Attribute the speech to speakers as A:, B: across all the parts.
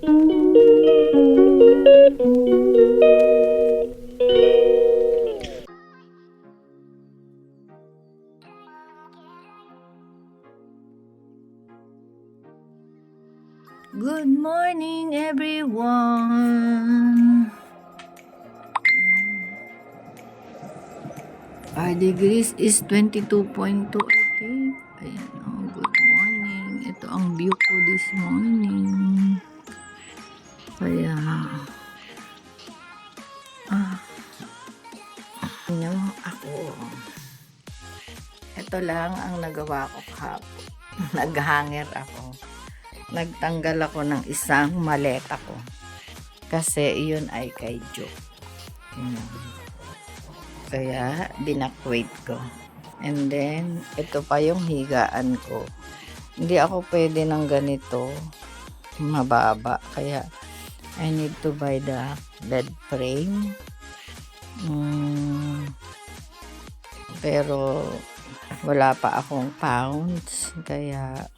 A: Good morning, everyone. Our degrees is 22.2, I think. Ayan, oh, good morning. Ito ang view ko this morning. Kaya, ako. Ito lang ang nagawa ko kahapon. Naghanger ako. Nagtanggal ako ng isang maleta ko. Kasi iyon ay kay Joe. Kaya, binakwait ko. And then, ito pa yung higaan ko. Hindi ako pwede ng ganito mababa. Kaya, I need to buy the bed frame. Pero, wala pa akong pounds. Kaya,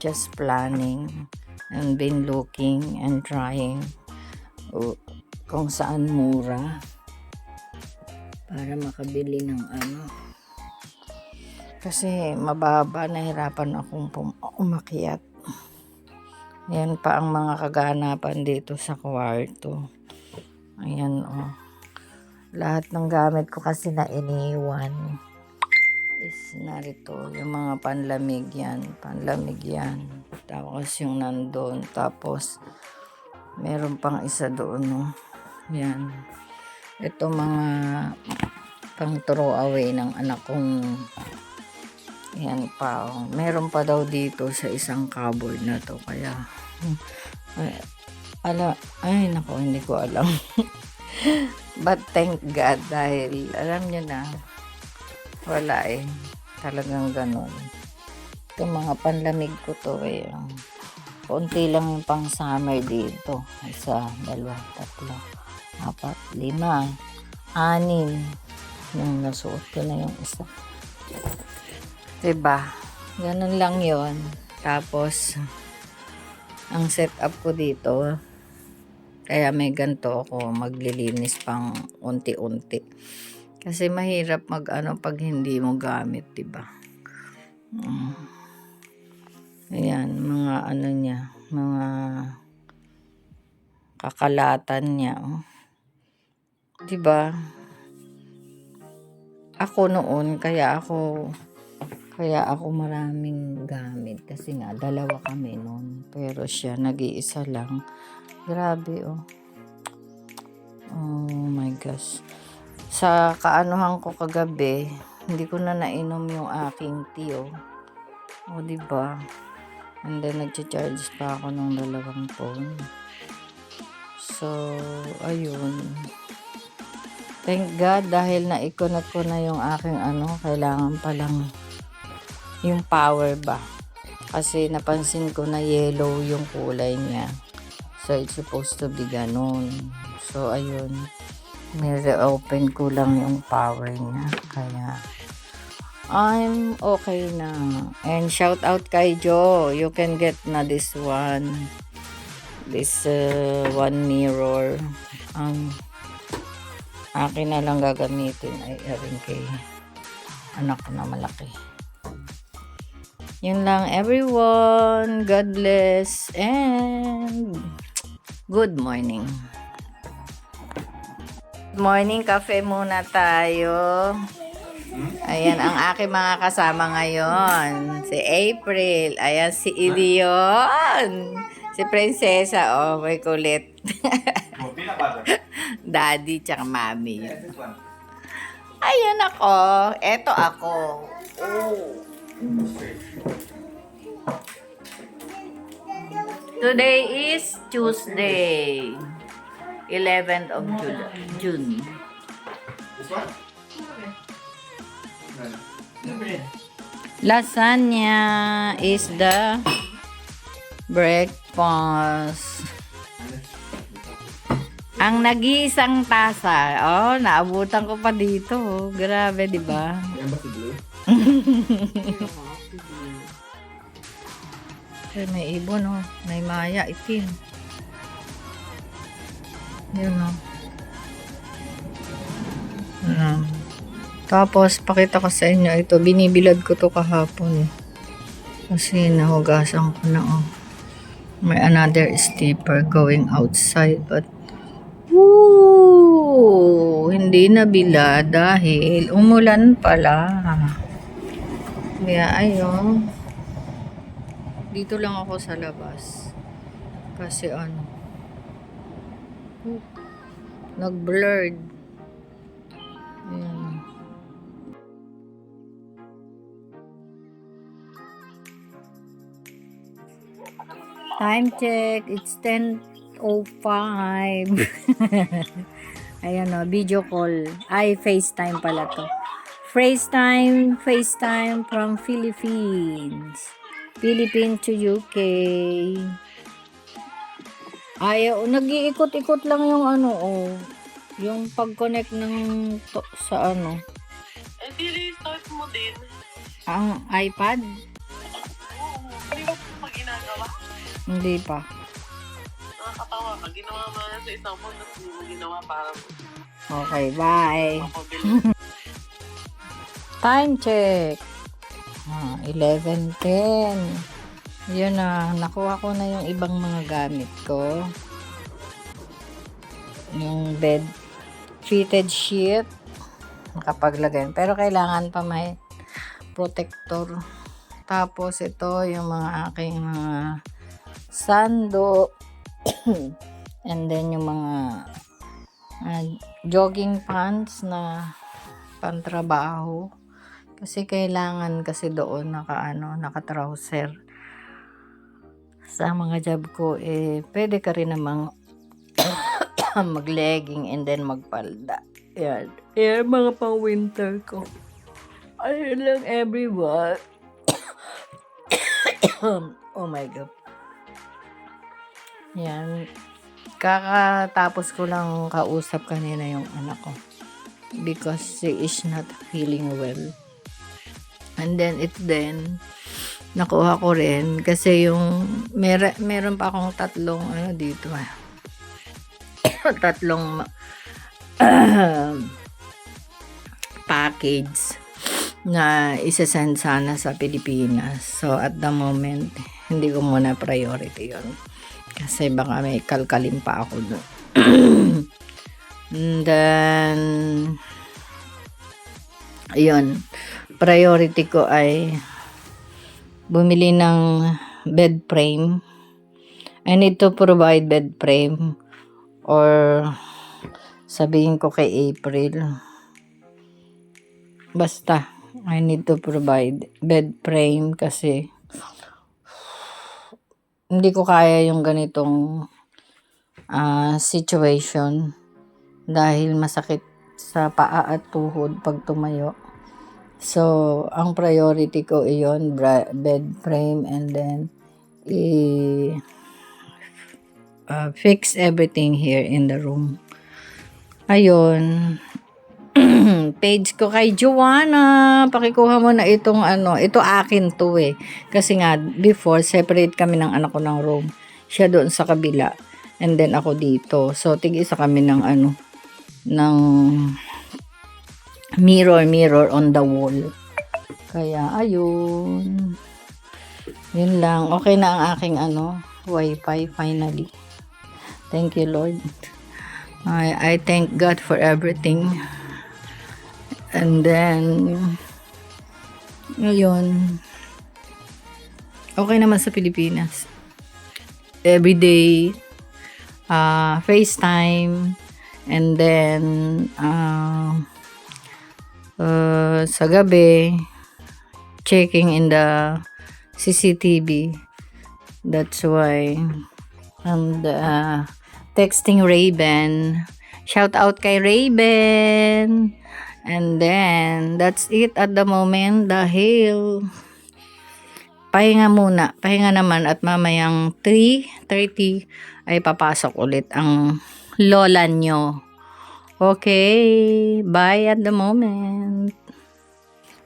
A: just planning and been looking and trying kung saan mura para makabili ng ano. Kasi mababa, nahirapan akong umakyat. Yan pa ang mga kaganapan dito sa kwarto. Ayan, oh. Lahat ng gamit ko kasi na iniwan is narito. Yung mga panlamig yan. Tapos yung nandun. Tapos meron pang isa doon, no. Yan. Ito mga pang throw away ng anak kong. Yan pa, oh. Meron pa daw dito sa isang cupboard na to. Kaya ay nako, hindi ko alam. But thank God, dahil alam nyo na, wala eh. Talagang ganon. Itong mga panlamig ko to eh. Konti lang yung pang summer dito. 1, 2, 3, 4, 5, 6. Yung nasuot ko na yung isa. Diba? Ganon lang yon. Tapos, ang setup ko dito, kaya may ganito ako, maglilinis pang unti-unti. Kasi mahirap pag hindi mo gamit, diba? Ayan, mga niya, mga kakalatan niya. Diba? Ako noon, kaya ako maraming gamit. Kasi nga, 2 kami noon. Pero siya, nag-iisa lang. Grabe, oh. Oh my gosh. Sa kaanuhan ko kagabi, hindi ko na nainom yung aking tea, oh. O, diba? And then, nag-charge pa ako ng 2 phone. So, ayun. Thank God, dahil na-connect ko na yung aking kailangan palang yung power ba. Kasi napansin ko na yellow yung kulay niya. So, it's supposed to be ganun. So, ayun. Nire-open ko lang yung power niya. Kaya, I'm okay na. And shout out kay Joe. You can get na this one. This one mirror. Akin na lang gagamitin ay rin kay anak na malaki. Yun lang, everyone. God bless. And good morning. Good morning. Cafe muna tayo. Ayan ang aking mga kasama ngayon. Si April. Ayan si Ilion. Si Prinsesa. Oh, may kulit. Daddy tsaka mami. Ayan ako. Eto ako. Oh. Today is Tuesday, 11th of June. Lasagna is the breakfast. Ang nag-iisang tasa. Oh, naabutan ko pa dito. Oh. Grabe, di ba? May ibon, oh. May maya, itim. Yun o. Tapos, pakita ko sa inyo ito. Binibilad ko to kahapon. Kasi nahugasan ko na oh. May another stepper going outside. But, woo! Hindi nabila dahil umulan pala. Kaya ayun. Dito lang ako sa labas. Kasi ano. Nag-blurred. Ayan. Time check. It's 10:05. Ayan o, video call. Ay, FaceTime pala to. FaceTime from Philippines. Philippines to UK. Ayaw, nag-iikot-ikot lang yung ano, oh. Yung pag-connect ng sa ano.
B: Eh, di-restart mo din.
A: Ang iPad?
B: Oo, hindi mo pa ginagawa.
A: Hindi pa.
B: Nakakatawa ka. Ginawa mo na sa isang phone, tapos hindi mo ginawa para
A: Okay, bye.
B: mapabilis.
A: Time check. 11:10. Yun na, nakuha ko na yung ibang mga gamit ko. Yung bed fitted sheet. Nakapaglagay. Pero kailangan pa may protector. Tapos ito yung mga aking mga sando. And then yung mga jogging pants na pantrabaho. Kasi kailangan kasi doon naka-trouser. Sa mga job ko, pwede ka rin namang mag-legging and then magpalda. Yan. Yan, mga pang-winter ko. Ayun lang, everyone. Oh my God. Yan. Kakatapos ko lang kausap kanina yung anak ko. Because she is not feeling well. And then, nakuha ko rin kasi yung meron pa akong tatlong dito tatlong package na isa-send sana sa Pilipinas. So at the moment hindi ko muna priority yon kasi baka may kalkalin pa ako doon. And then yun, priority ko ay bumili ng bed frame. I need to provide bed frame or sabihin ko kay April. Basta, I need to provide bed frame kasi hindi ko kaya yung ganitong situation dahil masakit sa paa at tuhod pag tumayo. So, ang priority ko iyon, bed frame, and then fix everything here in the room. Ayun. Page ko kay Joanna. Pakikuha mo na itong ito akin to Kasi nga, before, separate kami ng anak ko ng room. Siya doon sa kabila. And then ako dito. So, tig-isa kami ng ng mirror on the wall. Kaya, ayun. Yun lang. Okay na ang aking wifi finally. Thank you, Lord. I thank God for everything. And then, ngayon, okay naman sa Pilipinas. Every day, FaceTime, and then, sa gabi, checking in the CCTV. That's why, and texting Raven. Shout out kay Raven. And then, that's it at the moment dahil pahinga muna. Pahinga naman at mamayang 3:30 ay papasok ulit ang lola nyo. Okay, bye at the moment.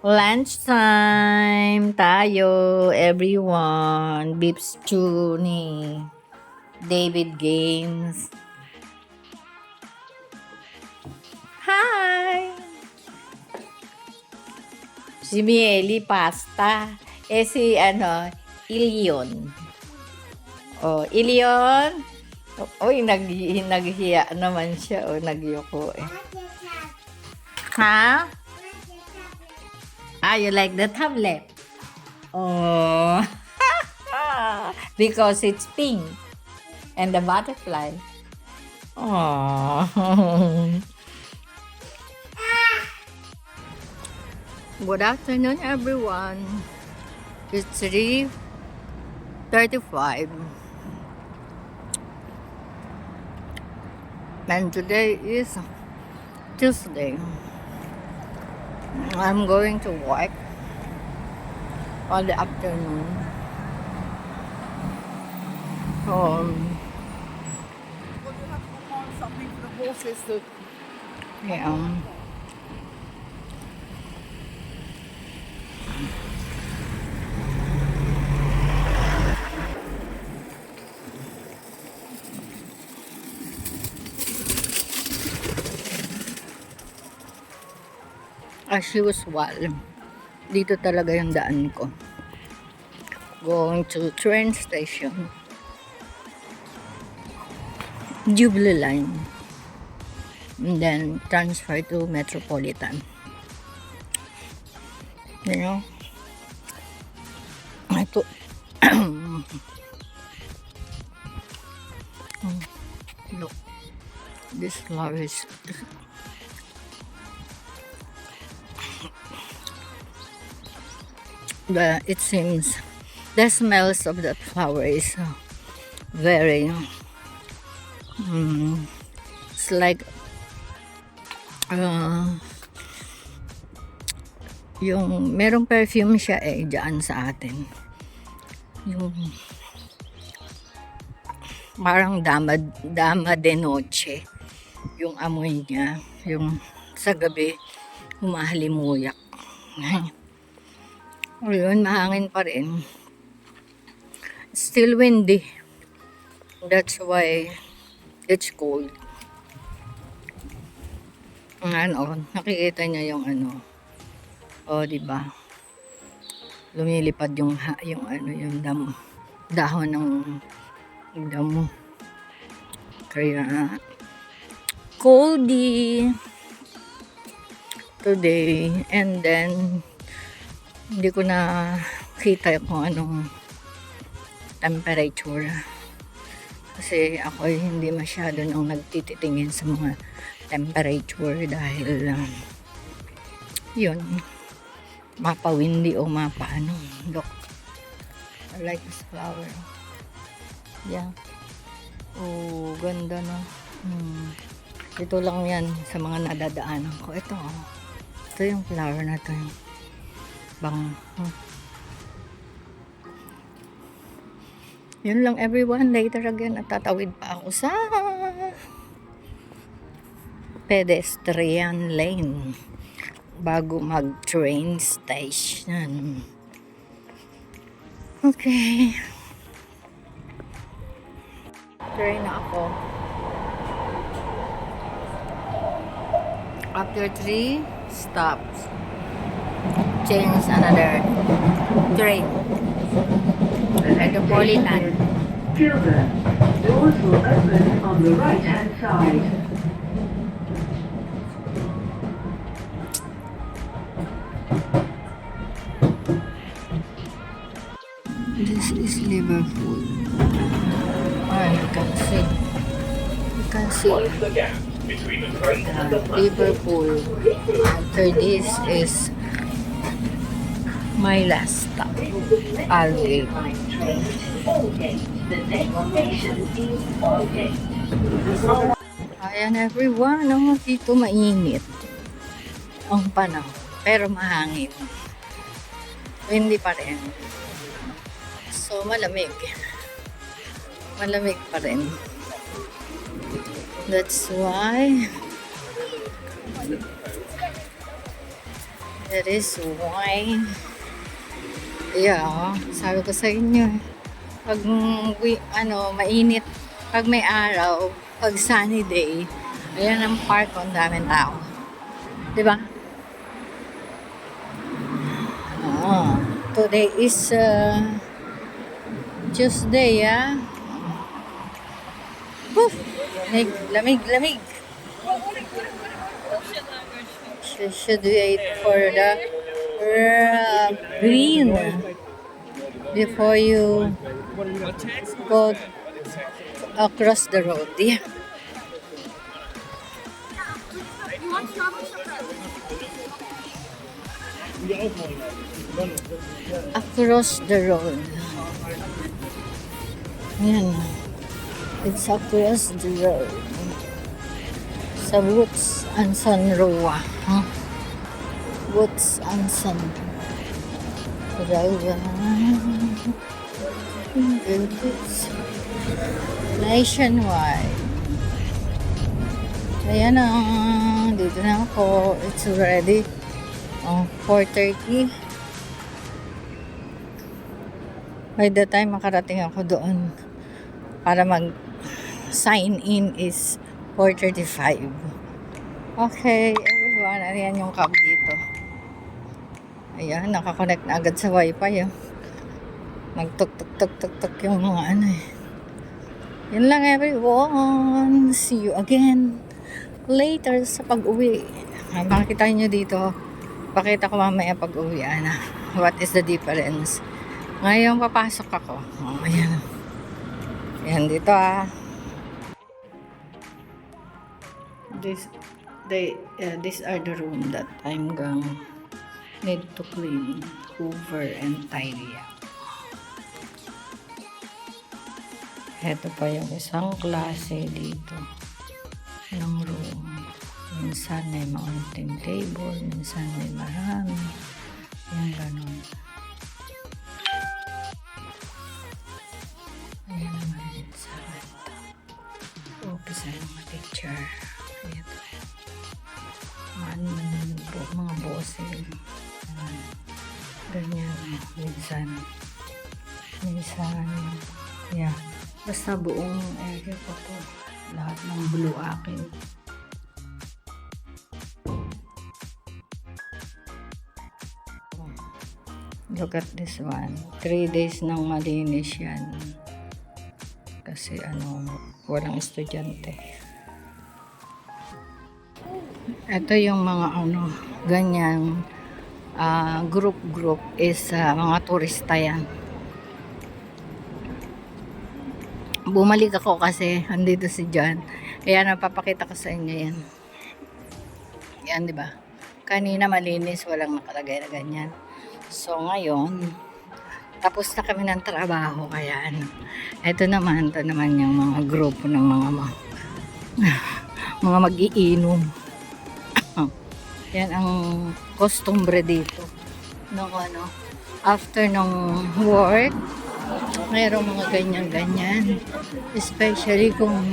A: Lunchtime tayo, everyone. Beef stew ni David Gaines. Si Mieli, pasta. Eh, si, Ilion. Oh, Ilion. Uy, naghiya naman siya. O, nagyuko eh. Ha? Ah, you like the tablet? Oh. Because it's pink. And the butterfly. Oh. Good afternoon, everyone. It's 3:35. And today is Tuesday. I'm going to work all the afternoon.
C: Well, you have to call something for the horses to...
A: Yeah. As usual, dito talaga yung daan ko. Going to train station. Jubilee line. And then transfer to Metropolitan. You know? Ito. Look. This flower is... it seems the smells of that flower is very it's like yung merong perfume siya dyan sa atin, yung parang dama de noche yung amoy niya, yung sa gabi humahalimuyak. Ayun, mahangin pa rin. Still windy. That's why it's cold. Nakikita niya yung di ba? Lumilipad yung dahon ng damo. Kaya coldy today, and then hindi ko na kita kung anong temperature kasi ako hindi masyado nang nagtititingin sa mga temperature dahil yun, mapa-windy o mapa-ano. Look, I like this flower. Yeah. Oh, ganda na. Ito lang yan sa mga nadadaanan ko. Ito yung flower na to. Bang. Yun lang, everyone. Later again at tatawid pa ako sa pedestrian lane bago mag train station. Okay, train na ako. After 3 stops, change another train. Metropolitan.
D: Children, doors will open on the right-hand side.
A: This is Liverpool. You can see. You can see Liverpool. After this is my last stop, Aldgate. Ayan everyone, dito mainit ang panahon, pero mahangin. Hindi pa rin. So malamig. Malamig pa rin. That's why sabi ko sa inyo, pag mainit, pag may araw, pag sunny day, ayan ang park, ang daming tao. 'Di ba? Today is Tuesday, ah. Whew! Lamig. Should wait for the green before you go across the road. Yeah. Across the road. Yan. It's across the road. Sa Woods and Sunroa. Huh? Woods and Sunroa. Nationwide. Ayan na. Dito na ako. It's already 4:30. By the time makarating ako doon para mag-sign in is 4:35. Okay, everyone. Ayan yung cab dito. Ayan, nakakonect na agad sa wifi. Nagtuk-tuk-tuk-tuk-tuk yung mga ano eh. Yun lang everyone. See you again later sa pag-uwi. Makikita nyo dito. Pakita ko mamaya pag-uwi na. What is the difference? Ngayon papasok ako. Ayan. Ayan dito These are the room that I'm going need to clean, hoover, and tidy up. Ito pa yung isang klase dito ng room. Minsan may maunting table, minsan may marami. Yung ganun. Ayan naman din sa ito. Office ay mga teacher. Ito. Mga bossing. Ganyan. Minsan. Yeah. Basta buong area ko to. Lahat ng blue akin. Look at this one. 3 days nang malinis yan. Kasi walang estudyante. Ito yung mga ganyan group is mga turista yan. Bumalik ako kasi andito si John. Kaya napapakita ko sa inyo yan. Yan, di ba? Kanina malinis, walang nakalagay na ganyan. So ngayon, tapos na kami ng trabaho, kaya ito naman yung mga grupo ng mga mag-iinom. Yan ang costumbre dito. After ng work, mayroong mga ganyan-ganyan. Especially kung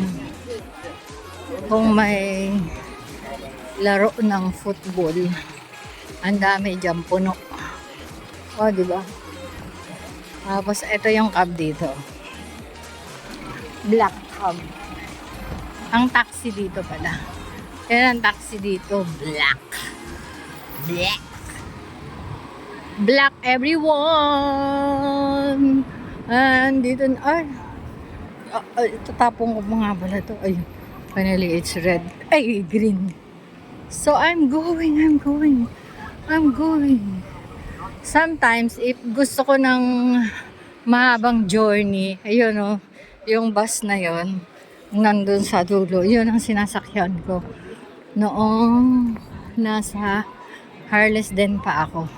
A: may laro ng football. Ang dami dyan, puno. O, diba? Tapos, ito yung cab dito. Black cab. Ang taxi dito pala. Kaya ang taxi dito, black. Black everyone! And dito, tatapong ko mga pala to. Ay, finally, it's red. Ay, green. So, I'm going. Sometimes, if gusto ko ng mahabang journey, ayun yung bus na yon nandun sa dulo, yun ang sinasakyan ko. Noong nasa Harless din pa ako.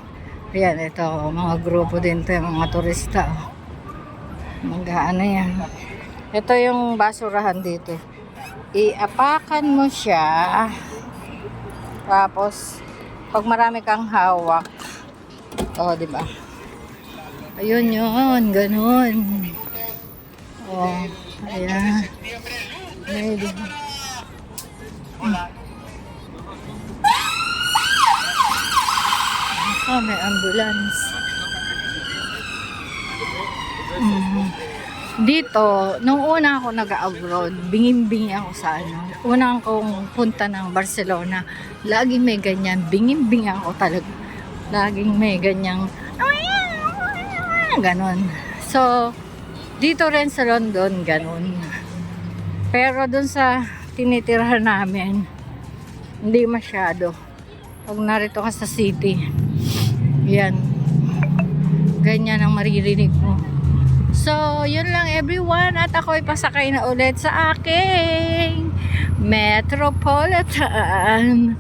A: Ayan, ito, mga grupo din to, mga turista. Mga yan. Ito yung basurahan dito. Iapakan mo siya. Tapos, pag marami kang hawak, diba? Ayun yun, ganun. Ayan. Maybe. May ambulance. Dito, nung una ako nag-abroad, bingin-bingi ako sa unang kong punta ng Barcelona. Laging may ganyan, bingin-bingi ako talaga. Laging may ganyang Ganon. So, dito rin sa London, ganon. Pero dun sa tinitirhan namin, hindi masyado. Pag narito ka sa city, yan. Ganyan ang maririnig mo. So, yun lang everyone. At ako'y pasakay na ulit sa aking Metropolitan.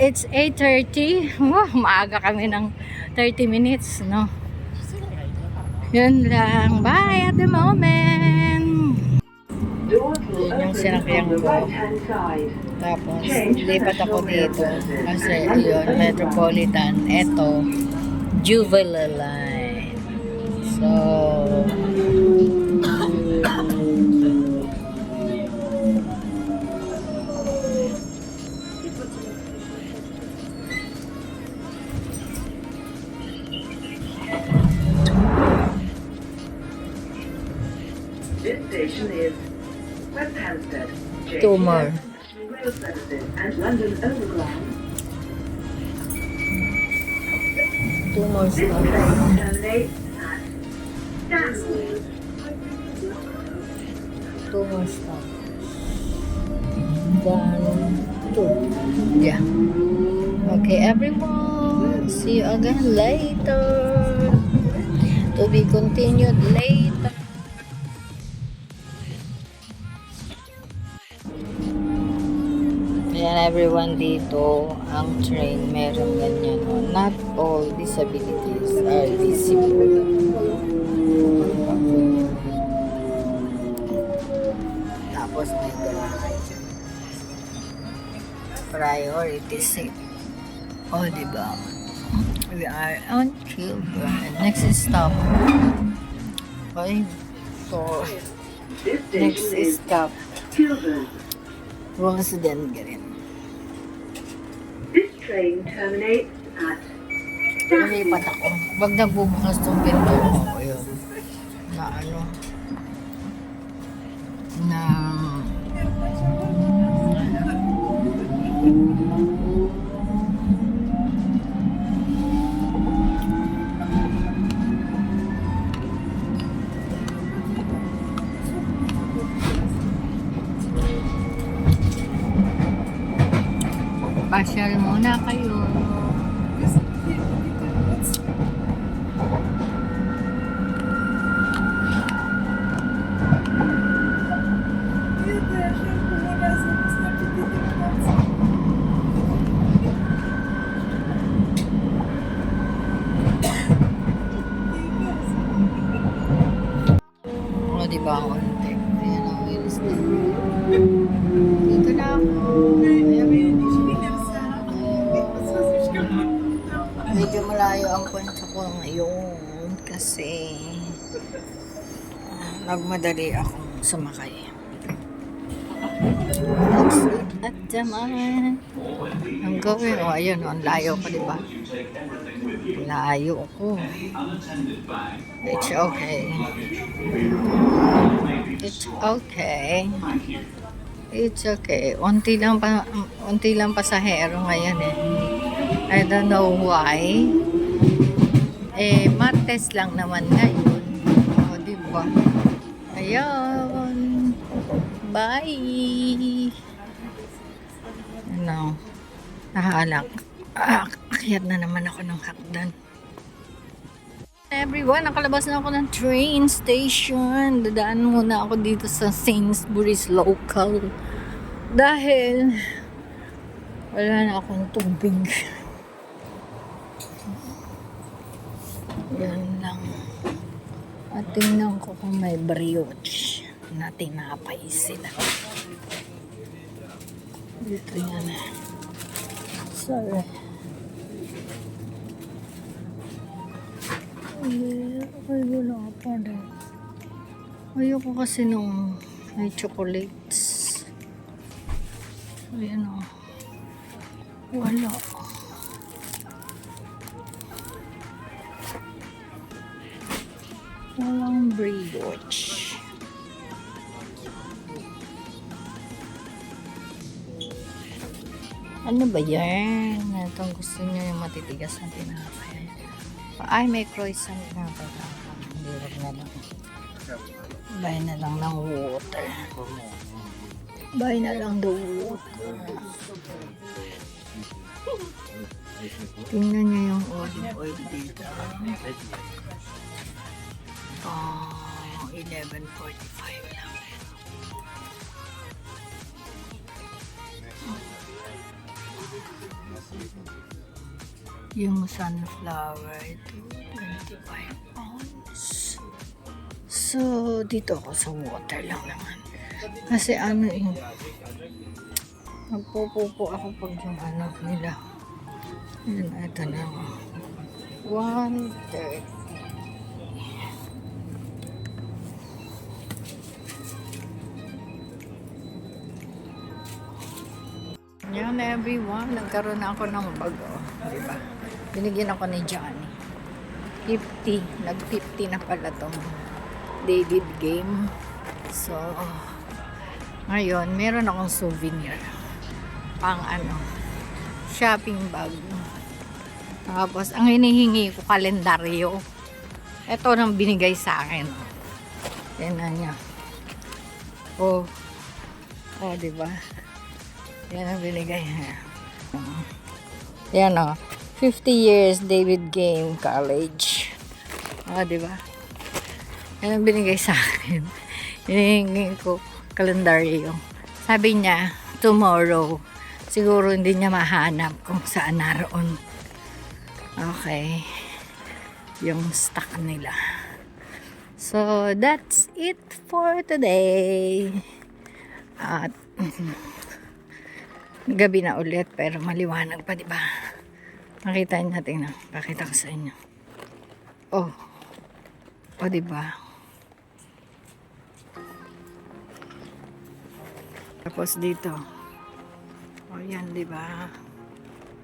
A: It's 8:30. Wow, maaga kami ng 30 minutes, no? Yun lang. Bye at the moment.
D: Doors will
A: Yun yung
D: open
A: sinakyan
D: on the
A: ko.
D: right-hand side.
A: Tapos, lipat ako dito. Kasi, yun, Metropolitan. Ito, Jubilee Line. So,
D: This station is West Hampstead,
A: two more.
D: Rail Services, and London Overground.
A: Two more
D: This
A: stops.
D: train terminates at Stanley.
A: Two more stops. 1, 2. Yeah. Okay, everyone. See you again later. To be continued later. Ayan everyone, dito ang train meron ganyan. Oh. Not all disabilities are visible. Tapos may priority seat. Oh, diba? We are on children. Next stop. Okay. So,
D: This
A: next
D: station is
A: stop.
D: Children.
A: Resident Green.
D: This train terminates at
A: Lumipat ako. Wag nagbubukas tong pinto ko. Ayun. Na ano. Na pasyal muna kayo. O, diba ang unti? Ayan ang wheels na. Dito na ako. Medyo malayo ang punta ko ngayon kasi nagmadali akong sumakay. That's it at naman. I'm going. Oh, ayun. Oh, ang layo ko, diba? Layo ko. It's okay. It's okay. It's okay. Unti lang pasahero ngayon eh. I don't know why. Eh, Martes lang naman ngayon. O, diba? Ayun. Bye! Ano? Nahalak. Akyat na naman ako ng hakdan. Everyone, nakalabas na ako ng train station. Dadaan muna ako dito sa Sainsbury's local. Dahil wala na akong tubig. Yan lang. At tingnan ko kung may brioche na tinapay sila. Dito yan. Sorry. Ay, wala pa rin. Ayoko kasi nung may chocolates. Ayan o. Wala. Walang brioche. Ano ba yan? Itong gusto niya yung matitigas na tinapay. Ay, may croissant na pala. Hindi, wag na lang. Buy na lang ng water. Buy na lang the water. Tingnan niyo yung olive oil dito. 11.45 lang. Yung sunflower, ito, 25 pounds. So, dito ako sa water lang naman. Kasi ano magpupupo ako pag yung ano nila. Yun, ito na. 1:30. Yan everyone, nagkaroon na ako ng bago. Diba? Binigyan ako ni Johnny. 50. Nag-50 na pala tong David game. So, ngayon, meron akong souvenir. Pang shopping bag. Tapos, ang hinihingi ko, kalendaryo. Ito nang binigay sa akin. Yan na niya. Oh, diba? Yan ang binigay. Yan o. 50 years David Game College. Diba? Yan ang binigay sa akin. Hinihingi ko kalendaryo. Sabi niya, tomorrow. Siguro hindi niya mahanap kung saan naroon. Okay. Yung stock nila. So, that's it for today. At gabi na ulit pero maliwanag pa, diba? Nakita natin na. Pakita ko sa inyo. Oh, diba? Tapos dito. Yan, diba?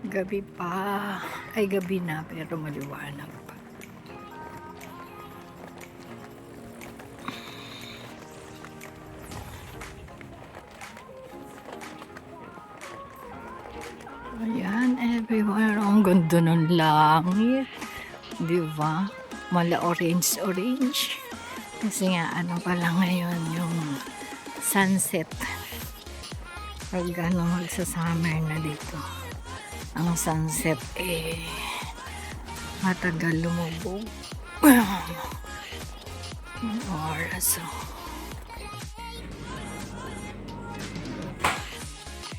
A: Gabi pa. Ay, gabi na pero maliwanag pa. Ayan, everywhere. Ang ganda ng langit. Diba? Mala orange. Kasi nga, pala ngayon yung sunset. Pag magsa-summer na dito. Ang sunset matagal lumubog. Ang oras.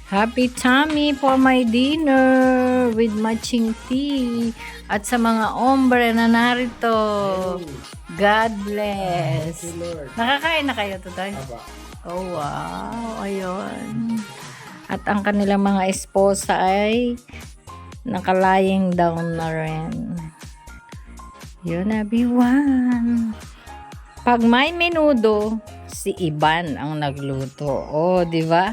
A: Happy tummy for my dinner with matching tea. At sa mga ombre na narito, God bless. Nakakain na kayo today? Oh wow, ayun. At ang kanilang mga esposa ay nakalaying down na rin. Yun, everyone. Pag may menudo, si Iban ang nagluto. Oh, di ba?